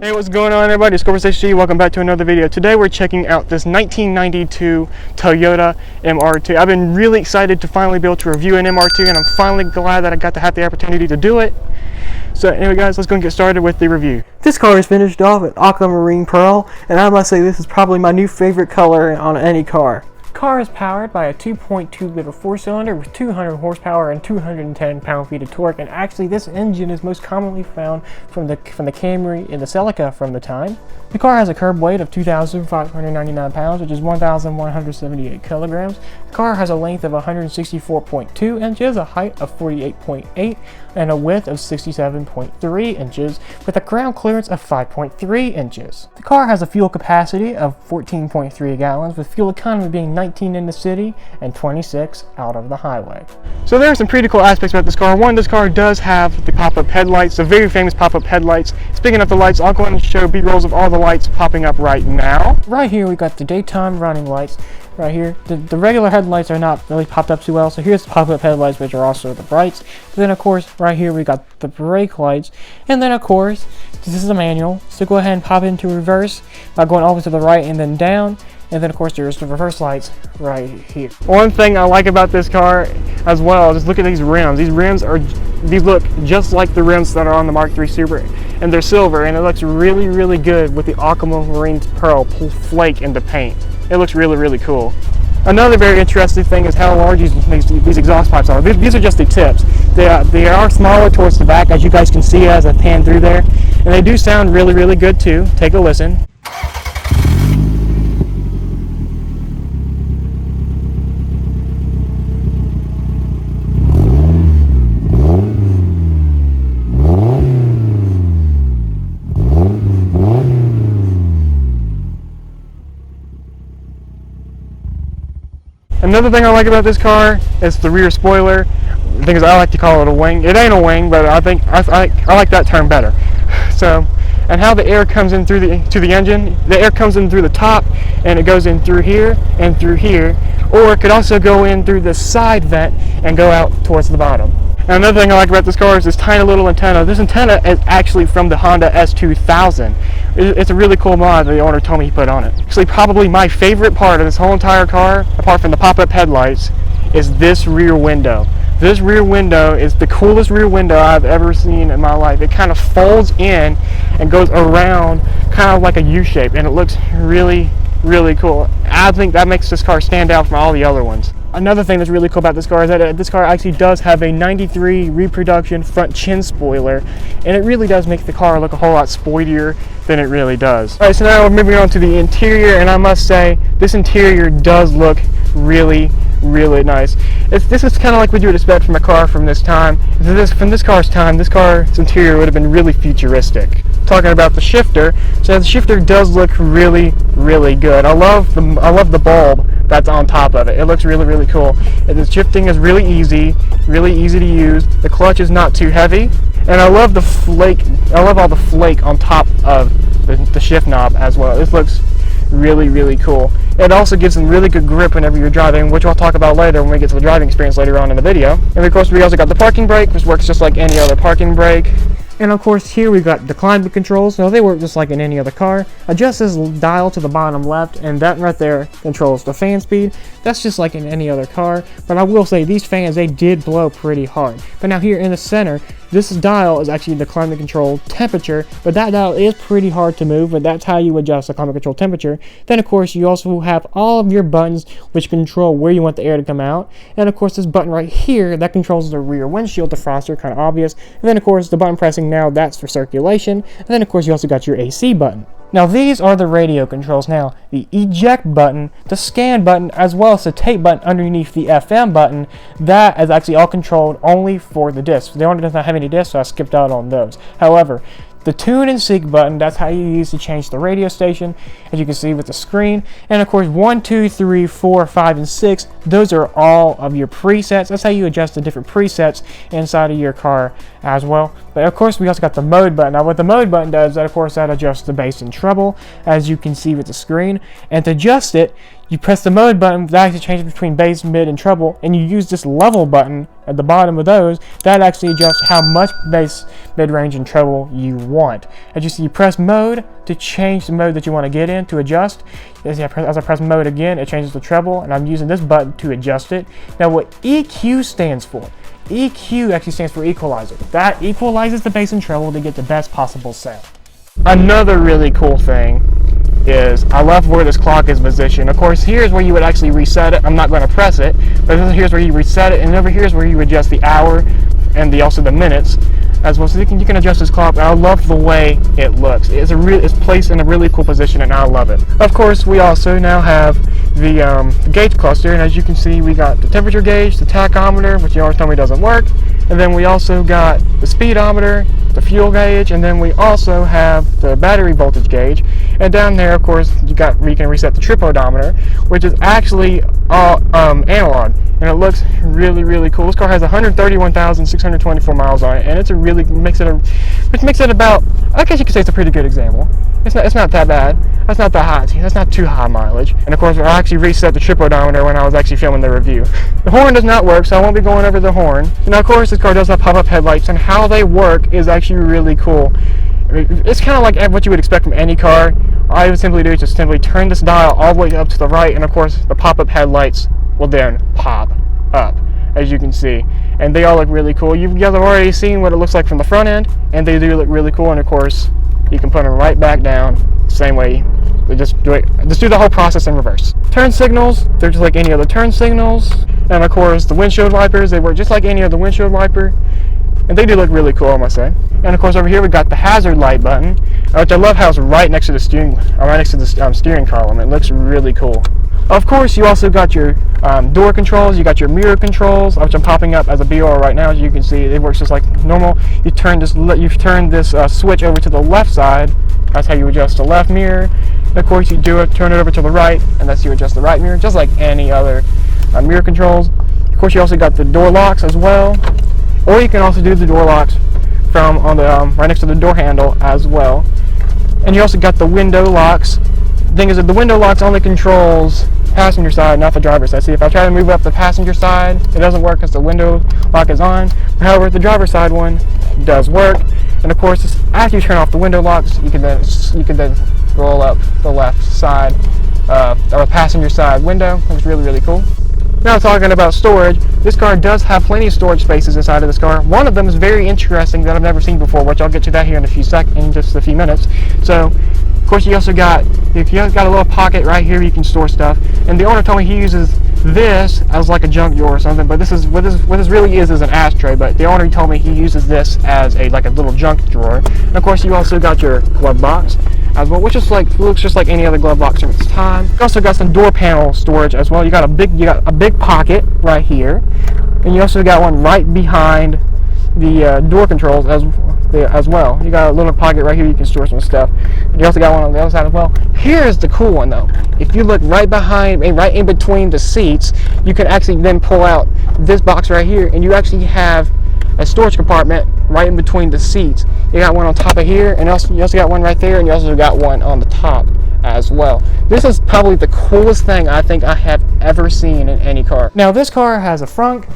Hey, what's going on everybody? It's Compartment. Welcome back to another video. Today we're checking out this 1992 Toyota MR2. I've been really excited to finally be able to review an MR2, and I'm finally glad that I got to have the opportunity to do it. So anyway guys, let's go and get started with the review. This car is finished off in aquamarine pearl, and I must say this is probably my new favorite color on any car. The car is powered by a 2.2 liter 4-cylinder with 200 horsepower and 210 pound-feet of torque, and actually this engine is most commonly found from the Camry and the Celica from the time. The car has a curb weight of 2,599 pounds, which is 1,178 kilograms. The car has a length of 164.2 inches, a height of 48.8, and a width of 67.3 inches, with a ground clearance of 5.3 inches. The car has a fuel capacity of 14.3 gallons, with fuel economy being 19 in the city and 26 out of the highway. So there are some pretty cool aspects about this car. One, this car does have the pop-up headlights, the very famous pop-up headlights. Speaking of the lights, I'll go ahead and show B-rolls of all the lights popping up right now. Right here we got the daytime running lights. Right here, the regular headlights are not really popped up too well, so here's the pop-up headlights, which are also the brights. Then of course, right here we got the brake lights, and then of course, this is a manual, so go ahead and pop it into reverse by going all the way to the right and then down. And then of course there's the reverse lights right here. One thing I like about this car as well is look at these rims. These look just like the rims that are on the Mark III Super, and they're silver, and it looks really, really good with the aquamarine pearl flake in the paint. It looks really, really cool. Another very interesting thing is how large these exhaust pipes are. These are just the tips. They are smaller towards the back, as you guys can see as I pan through there, and they do sound really, really good too. Take a listen. Another thing I like about this car is the rear spoiler. The thing is, I like to call it a wing. It ain't a wing, but I think I like that term better. So, and how the air comes in through the engine. The air comes in through the top, and it goes in through here and through here, or it could also go in through the side vent and go out towards the bottom. And another thing I like about this car is this tiny little antenna. This antenna is actually from the Honda S2000. It's a really cool mod that the owner told me he put on it. Actually, probably my favorite part of this whole entire car, apart from the pop-up headlights, is this rear window. This rear window is the coolest rear window I've ever seen in my life. It kind of folds in and goes around kind of like a U-shape, and it looks really, really cool. I think that makes this car stand out from all the other ones. Another thing that's really cool about this car is that this car actually does have a 93 reproduction front chin spoiler, and it really does make the car look a whole lot sportier than it really does. Alright, so now we're moving on to the interior, and I must say, this interior does look really, really nice. This is kind of like what you would expect from a car from this time. From this car's time, this car's interior would have been really futuristic. Talking about the shifter, so the shifter does look really, really good. I love the bulb that's on top of it. It looks really, really cool. And the shifting is really easy to use. The clutch is not too heavy, and I love the flake. I love all the flake on top of the shift knob as well. This looks really, really cool. It also gives them really good grip whenever you're driving, which I'll talk about later when we get to the driving experience later on in the video. And of course, we also got the parking brake, which works just like any other parking brake. And of course, here we've got the climate controls. Now, they work just like in any other car. Adjust this dial to the bottom left, and that right there controls the fan speed. That's just like in any other car. But I will say, these fans, they did blow pretty hard. But now here in the center, this dial is actually the climate control temperature, but that dial is pretty hard to move, but that's how you adjust the climate control temperature. Then of course, you also have all of your buttons which control where you want the air to come out. And of course, this button right here, that controls the rear windshield defroster, kind of obvious. And then of course, the button pressing now, that's for circulation. And then of course, you also got your AC button. Now these are the radio controls. Now the eject button, the scan button, as well as the tape button underneath the FM button, that is actually all controlled only for the discs. The owner does not have any discs, so I skipped out on those. However, the tune and sync button, that's how you use to change the radio station, as you can see with the screen. And of course, 1, 2, 3, 4, 5, and 6, those are all of your presets. That's how you adjust the different presets inside of your car as well. But of course, we also got the mode button. Now what the mode button does, that of course, that adjusts the bass and treble, as you can see with the screen. And to adjust it, you press the mode button, that actually changes between bass, mid, and treble, and you use this level button at the bottom of those, that actually adjusts how much bass, mid-range, and treble you want. As you see, you press mode to change the mode that you want to get in, to adjust. As I press mode again, it changes the treble, and I'm using this button to adjust it. Now what EQ stands for, EQ actually stands for equalizer. That equalizes the bass and treble to get the best possible sound. Another really cool thing is I love where this clock is positioned. Of course, here's where you would actually reset it. I'm not going to press it, but here's where you reset it, and over here is where you adjust the hour and also the minutes as well. So you can adjust this clock. I love the way it looks. It's placed in a really cool position, and I love it. Of course, we also now have the gauge cluster, and as you can see, we got the temperature gauge, the tachometer, which you always tell me doesn't work, and then we also got the speedometer, the fuel gauge, and then we also have the battery voltage gauge. And down there, of course, you can reset the trip odometer, which is actually analog, and it looks really, really cool. This car has 131,624 miles on it, and which makes it about, I guess you could say it's a pretty good example. It's not that bad. That's not that high. That's not too high mileage. And of course, I actually reset the trip odometer when I was actually filming the review. The horn does not work, so I won't be going over the horn. Now, of course, this car does have pop-up headlights, and how they work is actually really cool. It's kind of like what you would expect from any car. All I would simply do is just simply turn this dial all the way up to the right, and of course, the pop-up headlights will then pop up, as you can see. And they all look really cool. You guys have already seen what it looks like from the front end, and they do look really cool. And of course, you can put them right back down the same way. Just do the whole process in reverse. Turn signals, they're just like any other turn signals. And of course, the windshield wipers, they work just like any other windshield wiper. And they do look really cool, I must say. And of course, over here we got the hazard light button, which I love how it's right next to the steering column. It looks really cool. Of course, you also got your door controls, you got your mirror controls, which I'm popping up as a BR right now. As you can see, it works just like normal. You turn this switch over to the left side. That's how you adjust the left mirror. And of course, you turn it over to the right, and that's how you adjust the right mirror, just like any other mirror controls. Of course, you also got the door locks as well, or you can also do the door locks from on the right next to the door handle as well. And you also got the window locks. The thing is that the window locks only controls passenger side, not the driver's side. See, if I try to move up the passenger side, it doesn't work because the window lock is on. However, the driver's side one does work. And of course, after you turn off the window locks, you can then roll up the left side or the passenger side window. Looks really, really cool. Now talking about storage, this car does have plenty of storage spaces inside of this car. One of them is very interesting that I've never seen before, which I'll get to that here in just a few minutes. So, of course, you also got a little pocket right here you can store stuff. And the owner told me he uses this as like a junk drawer or something, but what this really is an ashtray. But the owner told me he uses this as like a little junk drawer. And of course, you also got your glove box as well, which looks just like any other glove box from its time. You also got some door panel storage as well. You got a big pocket right here, and you also got one right behind the door controls as well. You got a little pocket right here you can store some stuff. And you also got one on the other side as well. Here's the cool one though. If you look right in between the seats, you can actually then pull out this box right here, and you actually have a storage compartment right in between the seats. You got one on top of here, and you also got one right there, and you also got one on the top as well. This is probably the coolest thing I think I have ever seen in any car. Now this car has a trunk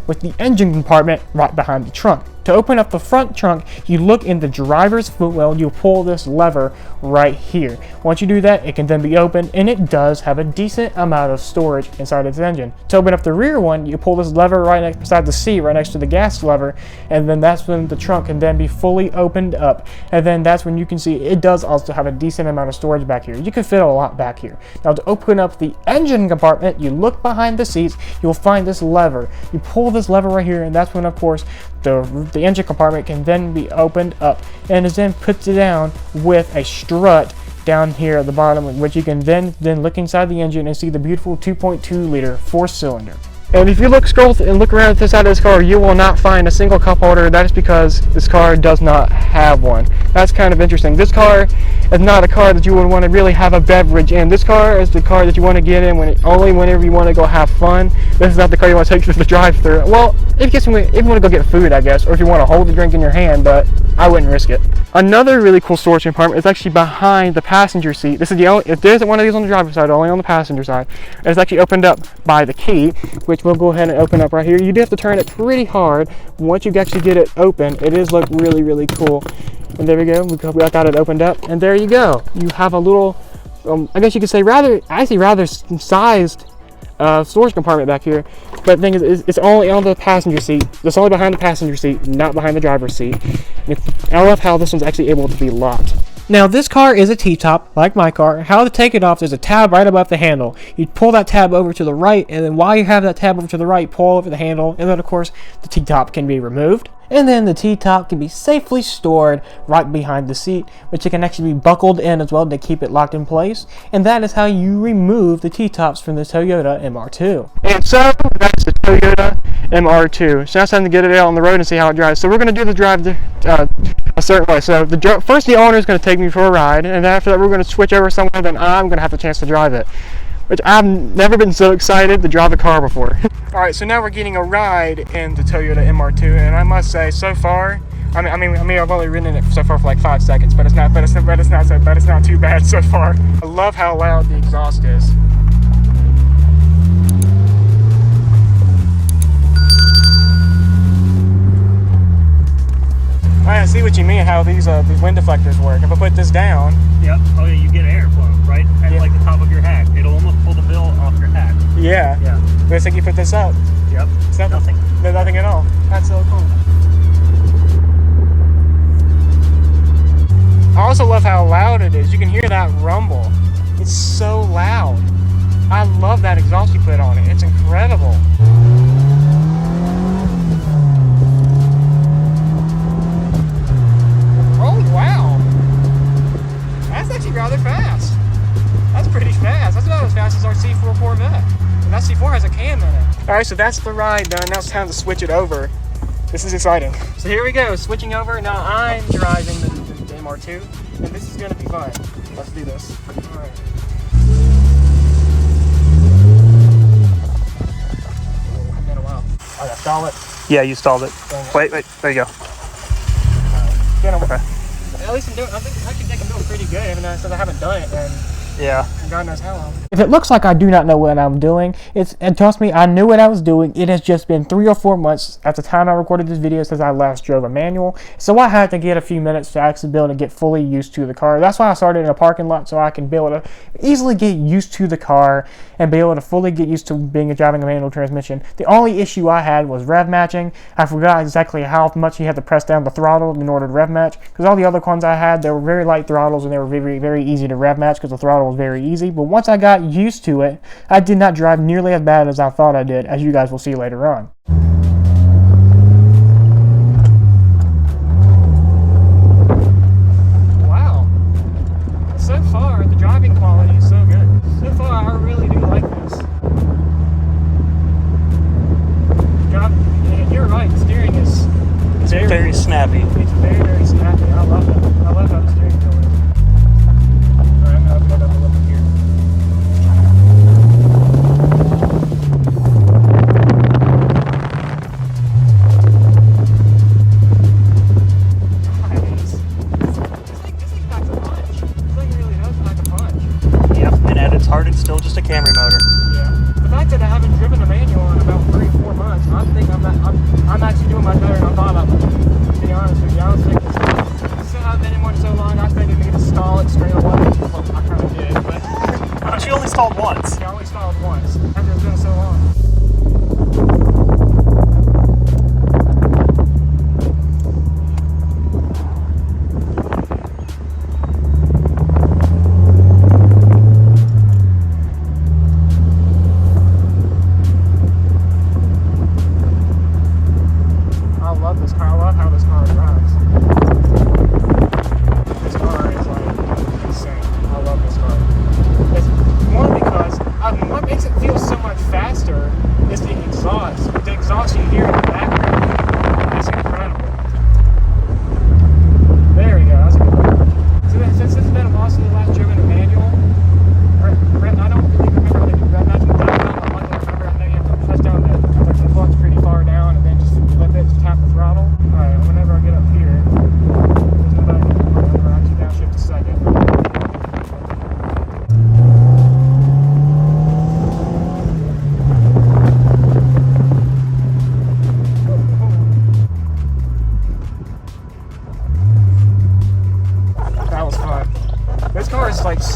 with the engine compartment right behind the trunk. To open up the front trunk, you look in the driver's footwell, you pull this lever right here. Once you do that, it can then be opened, and it does have a decent amount of storage inside its engine. To open up the rear one, you pull this lever right beside the seat, right next to the gas lever, and then that's when the trunk can then be fully opened up. And then that's when you can see it does also have a decent amount of storage back here. You can fit a lot back here. Now to open up the engine compartment, you look behind the seats, you'll find this lever. You pull this lever right here, and that's when, of course, the engine compartment can then be opened up and is then put down with a strut down here at the bottom, which you can then look inside the engine and see the beautiful 2.2 liter 4-cylinder. And if you scroll and look around at this side of this car, you will not find a single cup holder. That is because this car does not have one. That's kind of interesting. This car is not a car that you would want to really have a beverage in. This car is the car that you want to get in only whenever you want to go have fun. This is not the car you want to take to the drive-thru. Well, if you want to go get food, I guess, or if you want to hold the drink in your hand, but I wouldn't risk it. Another really cool storage compartment is actually behind the passenger seat. This is the only, if there isn't one of these on the driver's side, only on the passenger side. And it's actually opened up by the key, which we'll go ahead and open up right here. You do have to turn it pretty hard. Once you actually get it open, it does look really, really cool. And there we go, we got it opened up, and there you go. You have a little, I guess you could say rather sized storage compartment back here. But the thing is, it's only on the passenger seat. It's only behind the passenger seat, not behind the driver's seat. And I love how this one's actually able to be locked. Now this car is a T-top, like my car. How to take it off, there's a tab right above the handle. You pull that tab over to the right, and then while you have that tab over to the right, pull over the handle, and then of course the T-top can be removed. And then the T-top can be safely stored right behind the seat, which it can actually be buckled in as well to keep it locked in place. And that is how you remove the T-tops from the Toyota MR2. And so that's the Toyota MR2. So now it's time to get it out on the road and see how it drives. So we're going to do the drive a certain way. So first the owner is going to take me for a ride, and then after that we're going to switch over somewhere, then I'm going to have the chance to drive it. Which I've never been so excited to drive a car before. Alright, so now we're getting a ride in the Toyota MR2, and I must say, so far, I mean, I've only ridden in it so far for like 5 seconds, but it's not too bad so far. I love how loud the exhaust is. I see what you mean, how these wind deflectors work. If I put this down... Yep. Oh yeah, you get airflow, right? At like the top of your hat. It'll almost pull the bill off your hat. Yeah. Yeah. But it's like you put this up. Yep. It's nothing. There's nothing at all. That's so cool. I also love how loud it is. You can hear that rumble. It's so loud. I love that exhaust you put on it. It's incredible. Oh, wow. That's actually rather fast. That's pretty fast. That's about as fast as our C4 Corvette. And that C4 has a cam in it. All right, so that's the ride done. Now it's time to switch it over. This is exciting. So here we go, switching over. Now I'm driving the MR2, and this is gonna be fun. Let's do this. All right. It's been a while. I gotta stall it. Yeah, you stalled it. Wait, there you go. Okay. At least I think I'm doing pretty good, even though since I haven't done it, and yeah, God knows how long. If it looks like I do not know what I'm doing, and trust me, I knew what I was doing. It has just been 3 or 4 months at the time I recorded this video since I last drove a manual. So I had to get a few minutes to actually be able to get fully used to the car. That's why I started in a parking lot, so I can be able to easily get used to the car and be able to fully get used to driving a manual transmission. The only issue I had was rev matching. I forgot exactly how much you had to press down the throttle in order to rev match, because all the other ones I had, they were very light throttles and they were very, very easy to rev match because the throttle was very easy. But once I got used to it, I did not drive nearly as bad as I thought I did, as you guys will see later on. Wow. So far, the driving quality is so good. So far, I really do like this. You're right, the steering is very snappy. It's very, very snappy. I love it. I love how the steering wheel is. Alright, I'm going to open it up a little bit here. Hard, it's still just a Camry motor. Yeah. The fact that I haven't driven a manual in about 3 or 4 months, I think I'm actually doing much better than I thought I would. To be honest with you, I was thinking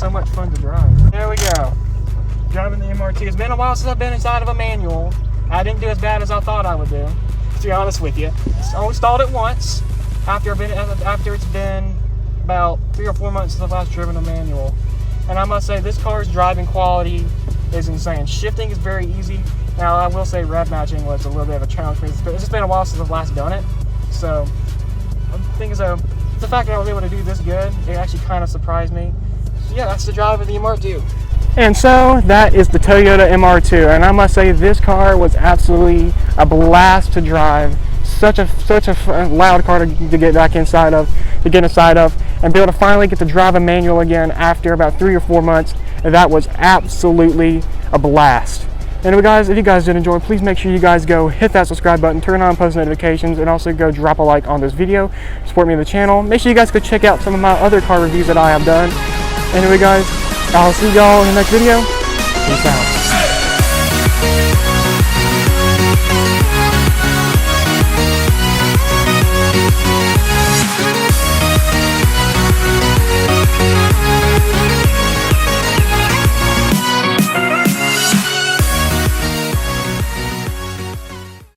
so much fun to drive. There we go. Driving the MR2. It's been a while since I've been inside of a manual. I didn't do as bad as I thought I would do, to be honest with you. I only stalled it once after it's been about 3 or 4 months since I've last driven a manual. And I must say, this car's driving quality is insane. Shifting is very easy. Now, I will say rev matching was a little bit of a challenge for me. It's just been a while since I've last done it. So, the thing is, the fact that I was able to do this good, it actually kind of surprised me. So yeah, that's the drive of the MR2. And so that is the Toyota MR2, and I must say this car was absolutely a blast to drive. Such a loud car to get back inside of, and be able to finally get to drive a manual again after about 3 or 4 months. That was absolutely a blast. Anyway, guys, if you guys did enjoy, please make sure you guys go hit that subscribe button, turn on post notifications, and also go drop a like on this video. Support me on the channel. Make sure you guys go check out some of my other car reviews that I have done. Anyway, guys, I'll see y'all in the next video. Peace out.